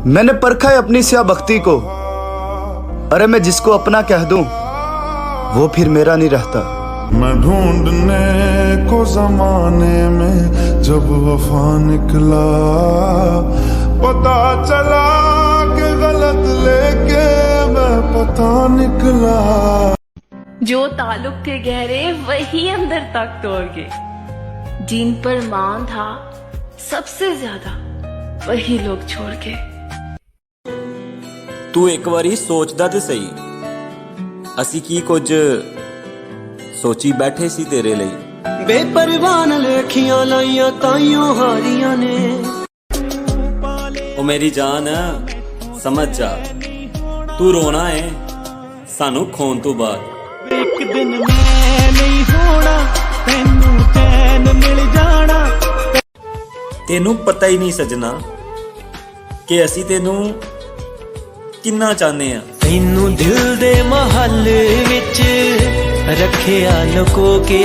मैंने परखा है अपनी स्या भक्ति को। अरे मैं जिसको अपना कह दूं वो फिर मेरा नहीं रहता। मैं ढूंढने को जमाने में जब वफा निकला, पता चला कि गलत लेके मैं पता निकला। जो ताल्लुक थे गहरे वही अंदर तक तोड़ गए। जिन पर मान था सबसे ज्यादा वही लोग छोड़ के। तू एक बारी सोचदा ते सही, असी की कुछ सोची बैठे सी तेरे ਲਈ। बेपरवाह लेखियां लाइयां ताइयों हारियां ने। ओ मेरी जान समझ जा, तू रोना है सानू खोन तो बाद। एक दिन मैं नहीं होना तैनू चैन मिल जाना। तेनू पता ही नहीं सजना कि असी तेनू किन्ना चाहने आ। तैनू दिल दे महल विच रखिया लुको के।